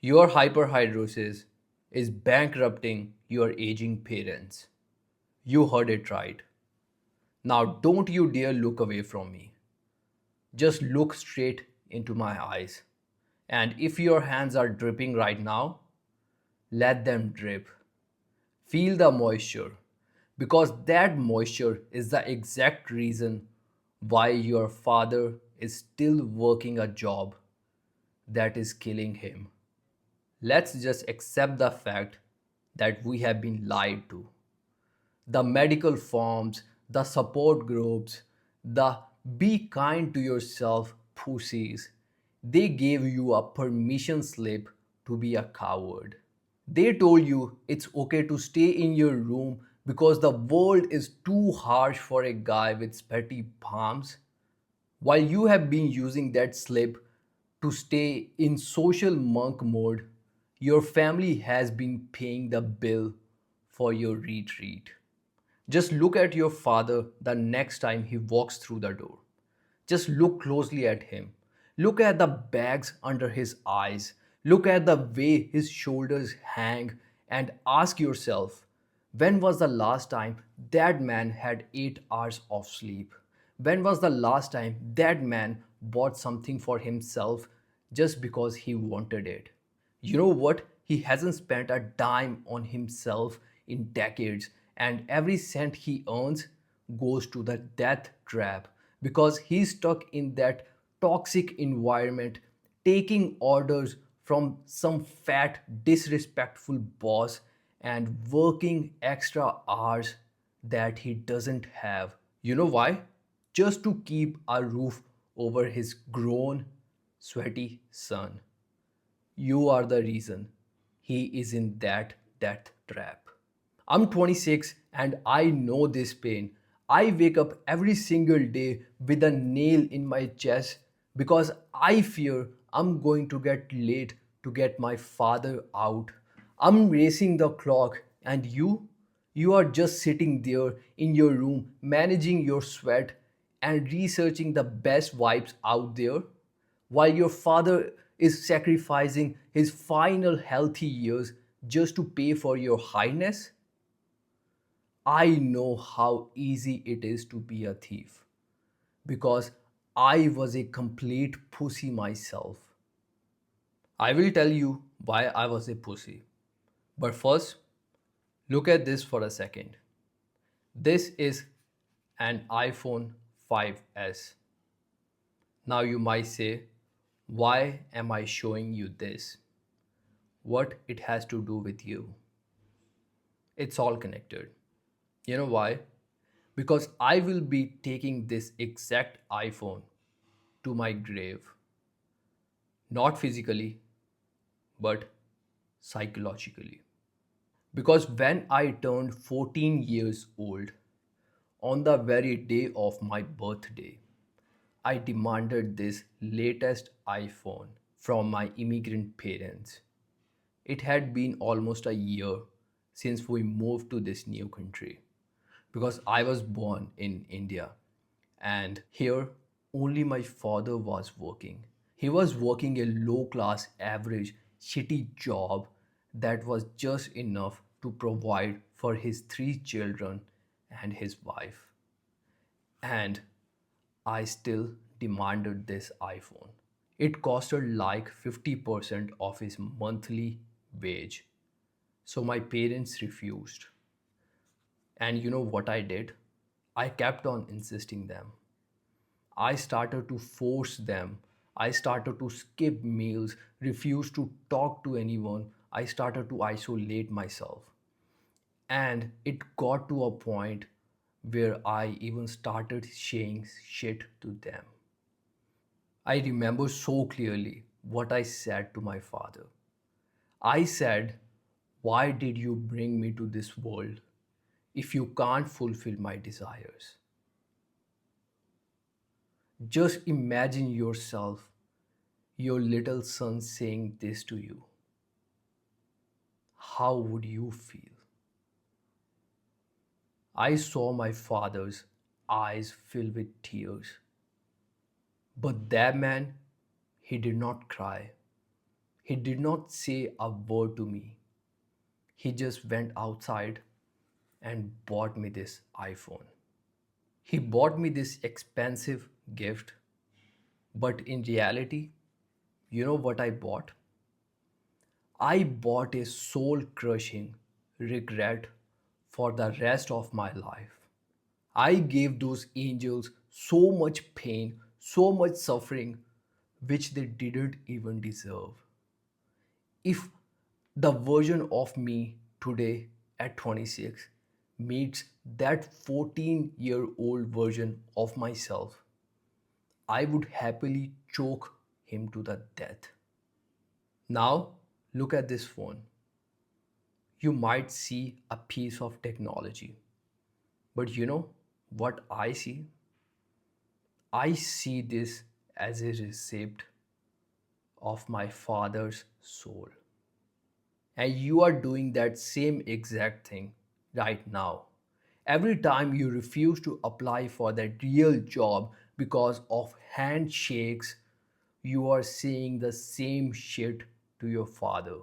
Your hyperhidrosis is bankrupting your aging parents. You heard it right. Now, don't you dare look away from me. Just look straight into my eyes. And if your hands are dripping right now, let them drip. Feel the moisture. Because that moisture is the exact reason why your father is still working a job that is killing him. Let's just accept the fact that we have been lied to. The medical forms, the support groups, the be kind to yourself pussies, they gave you a permission slip to be a coward. They told you it's okay to stay in your room because the world is too harsh for a guy with sweaty palms. While you have been using that slip to stay in social monk mode, your family has been paying the bill for your retreat. Just look at your father the next time he walks through the door. Just look closely at him. Look at the bags under his eyes. Look at the way his shoulders hang and ask yourself, when was the last time that man had 8 hours of sleep? When was the last time that man bought something for himself just because he wanted it? You know what? He hasn't spent a dime on himself in decades, and every cent he earns goes to the death trap because he's stuck in that toxic environment, taking orders from some fat, disrespectful boss and working extra hours that he doesn't have. You know why? Just to keep a roof over his grown, sweaty son. You are the reason he is in that death trap. I'm 26 and I know this pain. I wake up every single day with a nail in my chest because I fear I'm going to get late to get my father out. I'm racing the clock, and you are just sitting there in your room managing your sweat and researching the best vibes out there while your father is sacrificing his final healthy years just to pay for your highness. I know how easy it is to be a thief because I was a complete pussy myself. I will tell you why I was a pussy. But first, look at this for a second. This is an iPhone 5S. Now you might say, why am I showing you this? What it has to do with you? It's all connected. You know why? Because I will be taking this exact iPhone to my grave. Not physically, but psychologically. Because when I turned 14 years old, on the very day of my birthday, I demanded this latest iPhone from my immigrant parents. It had been almost a year since we moved to this new country because I was born in India, and here only my father was working. He was working a low class, average, shitty job that was just enough to provide for his 3 children and his wife. And I still demanded this iPhone. It costed like 50% of his monthly wage. So my parents refused. And you know what I did? I kept on insisting them. I started to force them. I started to skip meals, refuse to talk to anyone. I started to isolate myself. And it got to a point where I even started saying shit to them. I remember so clearly what I said to my father. I said, why did you bring me to this world if you can't fulfill my desires? Just imagine yourself, your little son saying this to you. How would you feel? I saw my father's eyes fill with tears. But that man, he did not cry. He did not say a word to me. He just went outside and bought me this iPhone. He bought me this expensive gift, but in reality, you know what I bought? I bought a soul crushing regret for the rest of my life. I gave those angels so much pain, so much suffering, which they didn't even deserve. If the version of me today at 26 meets that 14-year-old version of myself, I would happily choke him to the death. Now, look at this phone. You might see a piece of technology, but you know what I see? I see this as a receipt of my father's soul. And you are doing that same exact thing right now. Every time you refuse to apply for that real job because of handshakes, you are saying the same shit to your father.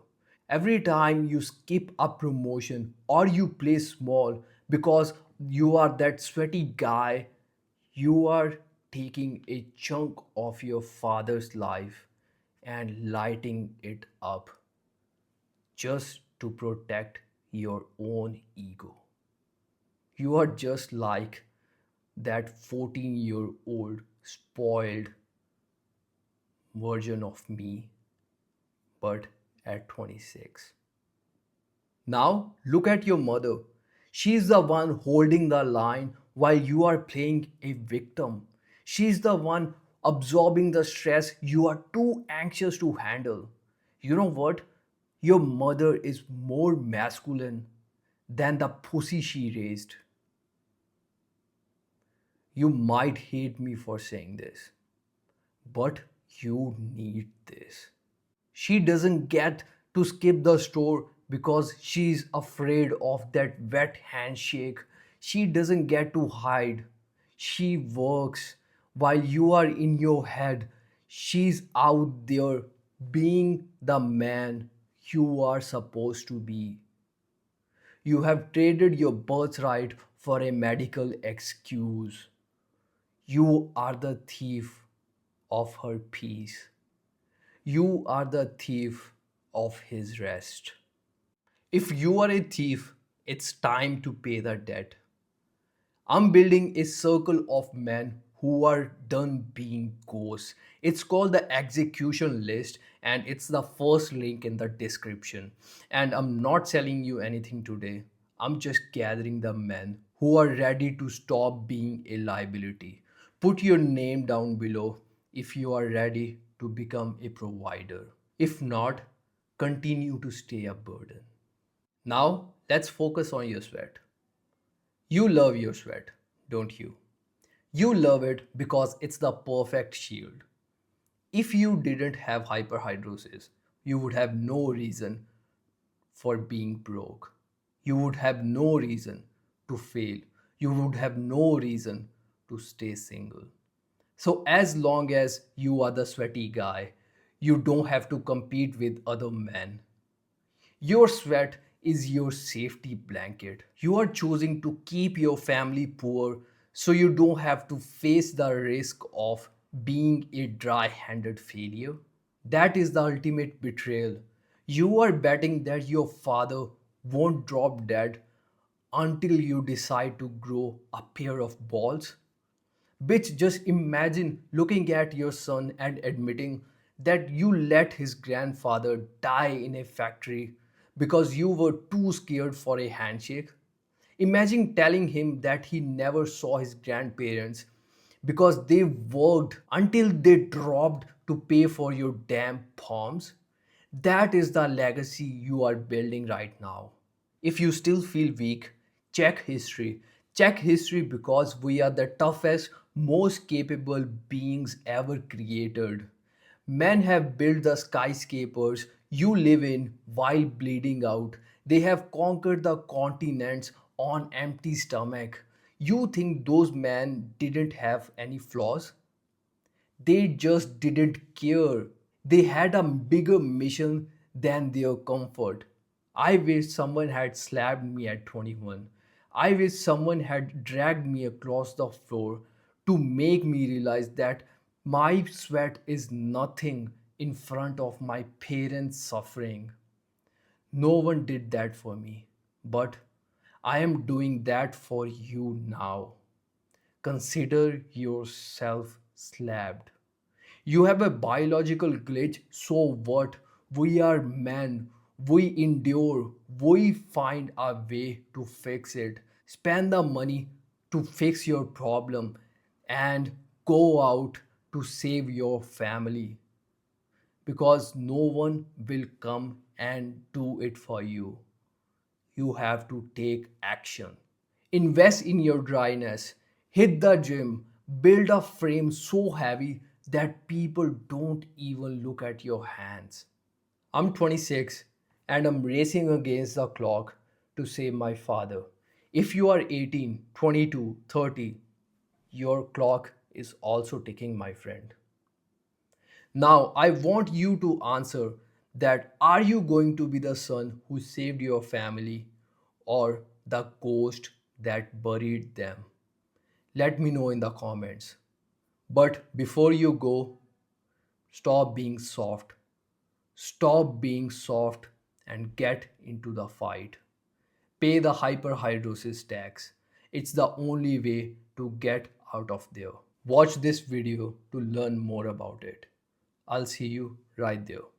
Every time you skip a promotion or you play small because you are that sweaty guy, you are taking a chunk of your father's life and lighting it up just to protect your own ego. You are just like that 14-year-old spoiled version of me, but at 26. Now look at your mother. She's the one holding the line while you are playing a victim. She's the one absorbing the stress you are too anxious to handle. You know what? Your mother is more masculine than the pussy she raised. You might hate me for saying this, but you need this. She doesn't get to skip the store because she's afraid of that wet handshake. She doesn't get to hide. She works while you are in your head. She's out there being the man you are supposed to be. You have traded your birthright for a medical excuse. You are the thief of her peace. You are the thief of his rest. If you are a thief, it's time to pay the debt. I'm building a circle of men who are done being ghosts. It's called the execution list, and it's the first link in the description. And I'm not selling you anything today. I'm just gathering the men who are ready to stop being a liability. Put your name down below if you are ready to become a provider. If not, continue to stay a burden. Now, let's focus on your sweat. You love your sweat, don't you? You love it because it's the perfect shield. If you didn't have hyperhidrosis, you would have no reason for being broke. You would have no reason to fail. You would have no reason to stay single. So, as long as you are the sweaty guy, you don't have to compete with other men. Your sweat is your safety blanket. You are choosing to keep your family poor so you don't have to face the risk of being a dry handed failure. That is the ultimate betrayal. You are betting that your father won't drop dead until you decide to grow a pair of balls. Bitch, just imagine looking at your son and admitting that you let his grandfather die in a factory because you were too scared for a handshake. Imagine telling him that he never saw his grandparents because they worked until they dropped to pay for your damn palms. That is the legacy you are building right now. If you still feel weak, check history. Check history because we are the toughest, most capable beings ever created. Men have built the skyscrapers you live in while bleeding out. They have conquered the continents on empty stomach. You think those men didn't have any flaws? They just didn't care. They had a bigger mission than their comfort. I wish someone had slapped me at 21. I wish someone had dragged me across the floor to make me realize that my sweat is nothing in front of my parents' suffering. No one did that for me, but I am doing that for you now. Consider yourself slapped. You have a biological glitch, so what? We are men. We endure. We find a way to fix it. Spend the money to fix your problem and go out to save your family because no one will come and do it for you. You have to take action. Invest in your dryness. Hit the gym. Build a frame so heavy that people don't even look at your hands. I'm 26 and I'm racing against the clock to save my father. If you are 18, 22, 30, your clock is also ticking, my friend. Now, I want you to answer that are you going to be the son who saved your family or the ghost that buried them? Let me know in the comments. But before you go, stop being soft. Stop being soft and get into the fight. Pay the hyperhidrosis tax. It's the only way to get out of there. Watch this video to learn more about it. I'll see you right there.